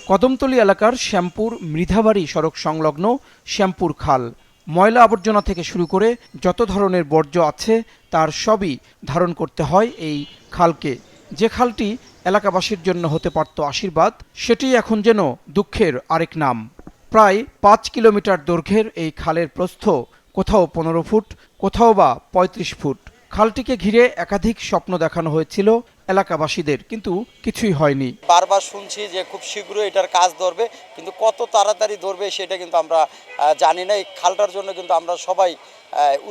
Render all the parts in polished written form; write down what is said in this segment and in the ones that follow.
কদমতলী এলাকার শ্যামপুর মৃধাবাড়ি সড়ক সংলগ্ন শ্যামপুর খাল। ময়লা আবর্জনা থেকে শুরু করে যত ধরনের বর্জ্য আছে তার সবই ধারণ করতে হয় এই খালকে। যে খালটি এলাকাবাসীর জন্য হতে পারত আশীর্বাদ, সেটি এখন যেন দুঃখের আরেক নাম। প্রায় ৫ কিলোমিটার দৈর্ঘ্যের এই খালের প্রস্থ কোথাও ১৫ ফুট, কোথাও বা ৩৫ ফুট। খালটিকে ঘিরে একাধিক স্বপ্ন দেখানো হয়েছিল এলাকাবাসীদের, কিন্তু কিছুই হয়নি। বারবার শুনছি যে খুব শীঘ্রই এটার কাজ ধরবে, কিন্তু কত তাড়াতাড়ি ধরবে সেটা কিন্তু আমরা জানি না। এই খালটার জন্য কিন্তু আমরা সবাই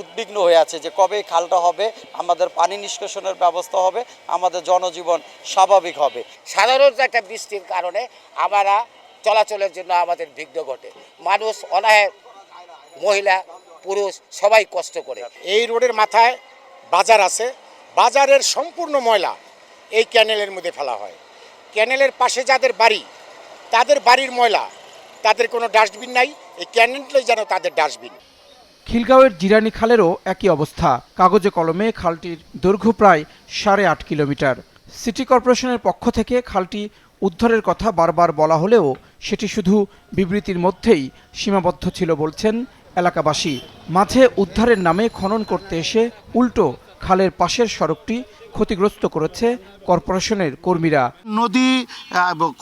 উদ্বিগ্ন হয়ে আছে যে কবে এই খালটা হবে, আমাদের পানি নিষ্কাশনের ব্যবস্থা হবে, আমাদের জনজীবন স্বাভাবিক হবে। সাধারণত একটা বৃষ্টির কারণে আমরা চলাচলের জন্য আমাদের বিঘ্ন ঘটে। মানুষ অনাহারে, মহিলা পুরুষ সবাই কষ্ট করে। এই রোডের মাথায় বাজার আছে, বাজারের সম্পূর্ণ ময়লা এই ক্যানেলের মধ্যে ফেলা হয়। ক্যানেলের পাশে যাদের বাড়ি, তাদের বাড়ির ময়লা, তাদের কোনো ডাস্টবিন নাই, এই ক্যানেলটাই যেন তাদের ডাস্টবিন। খিলগাঁওয়ের জিরানি খালেরও একই অবস্থা। কাগজে কলমে খালটির দৈর্ঘ্য প্রায় ৮.৫ কিলোমিটার। সিটি কর্পোরেশনের পক্ষ থেকে খালটি উদ্ধারের কথা বারবার বলা হলেও সেটি শুধু বিবৃতির মধ্যেই সীমাবদ্ধ ছিল বলছেন এলাকাবাসী। মাঝে উদ্ধারের নামে খনন করতে এসে উল্টো খালের পাশের সড়কটি ক্ষতিগ্রস্ত করেছে কর্পোরেশনের কর্মীরা। নদী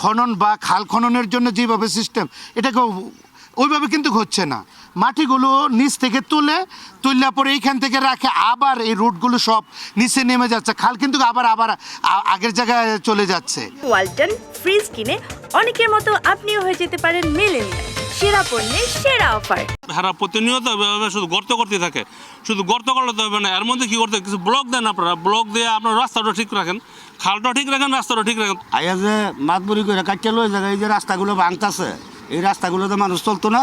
খনন বা খাল খননের জন্য যেভাবে সিস্টেম, এটাকে ওইভাবে কিন্তু হচ্ছে না। মাটিগুলো নিচ থেকে তুললে পরে এইখান থেকে রাখে, আবার এই রুটগুলো সব নিচে নেমে যাচ্ছে। খাল কিন্তু আবার আগের জায়গায় চলে যাচ্ছে। ওয়ালটন ফ্রিজ কিনে অনেকের মতো আপনিও হয়ে যেতে পারেন মিলেনিয়াল। সেরা পণ্যের সেরা অফার। হারা প্রতিনিয়ত শুধু গর্ত করতে থাকে, শুধু গর্ত করলে তো হবে না, এর মধ্যে কি করতে কিছু ব্লক দেন আপনারা, ব্লক দিয়ে আপনার রাস্তাটা ঠিক রাখেন, খালটা ঠিক রাখেন, রাস্তাটা ঠিক রাখেন। আইয়া যে মাতবরি করে কাটতে লয়ে জায়গায় যে রাস্তাগুলো ভাঙতাছে, এই রাস্তাগুলোতে মানুষ চলতো না।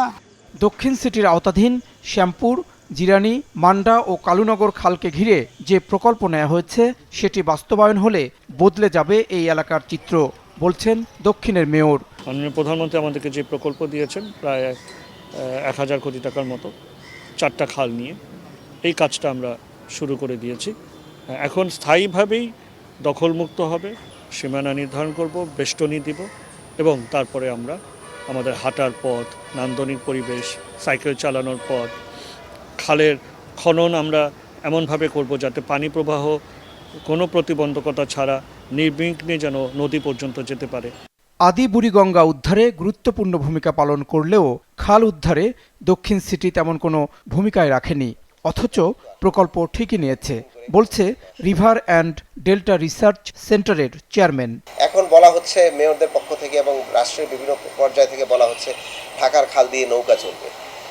দক্ষিণ সিটির আওতাধীন শ্যামপুর, জিরানি, মান্ডা ও কালুনগর খালকে ঘিরে যে প্রকল্প নেওয়া হয়েছে সেটি বাস্তবায়ন হলে বদলে যাবে এই এলাকার চিত্র, বলছেন দক্ষিণের মেয়র। মাননীয় প্রধানমন্ত্রী আমাদেরকে যে প্রকল্প দিয়েছেন প্রায় ১,০০০ কোটি টাকার মতো ৪টা খাল নিয়ে, এই কাজটা আমরা শুরু করে দিয়েছি। এখন স্থায়ীভাবেই দখলমুক্ত হবে, সীমানা নির্ধারণ করব, বেষ্টনী দিব এবং তারপরে আমরা আমাদের হাঁটার পথ, নান্দনিক পরিবেশ, সাইকেল চালানোর পথ, খালের খনন আমরা এমনভাবে করব যাতে পানি প্রবাহ কোনো প্রতিবন্ধকতা ছাড়া নির্বিঘ্নে যেন নদী পর্যন্ত যেতে পারে। আদি বুড়িগঙ্গা উদ্ধারে গুরুত্বপূর্ণ ভূমিকা পালন করলেও খাল উদ্ধারে দক্ষিণ সিটি তেমন কোনো ভূমিকায় রাখেনি, অথচ প্রকল্প ঠিকই নিয়েছে, বলছে রিভার অ্যান্ড ডেল্টা রিসার্চ সেন্টারের চেয়ারম্যান। এখন বলা হচ্ছে মেয়রদের পক্ষ থেকে এবং রাষ্ট্রের বিভিন্ন পর্যায় থেকে বলা হচ্ছে ঢাকার খাল দিয়ে নৌকা চলবে।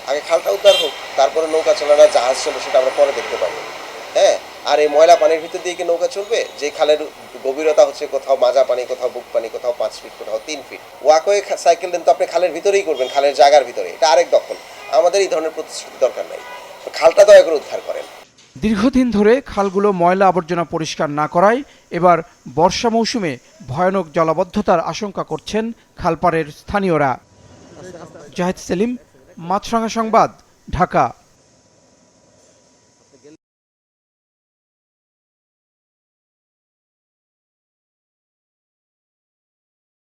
আগে খালটা উদ্ধার হোক, তারপরে নৌকা চলানো, জাহাজ চলবে, সেটা আমরা পরে দেখতে পাবো। হ্যাঁ, আর এই ময়লা পানির ভিতর দিয়ে কি নৌকা চলবে? যে খালের গভীরতা হচ্ছে কোথাও মাজা পানি, কোথাও বুক পানি, কোথাও 5 ফিট, কোথাও 3 ফিট। ওয়াকওয়ে সাইকেল দেন তো আপনি খালের ভিতরেই করবেন, খালের জায়গার ভিতরে। এটা আরেক দখল। আমাদের এই ধরনের প্রতিশ্রুতি দরকার নাই। খালটা দয়া করে উদ্ধার করেন। দীর্ঘদিন ধরে খালগুলো ময়লা আবর্জনা পরিষ্কার না করায় এবার বর্ষা মৌসুমে ভয়ানক জলাবদ্ধতার আশঙ্কা করছেন খালপাড়ের স্থানীয়রা। জাহিদ সেলিম, মাছরাঙা সংবাদ, ঢাকা।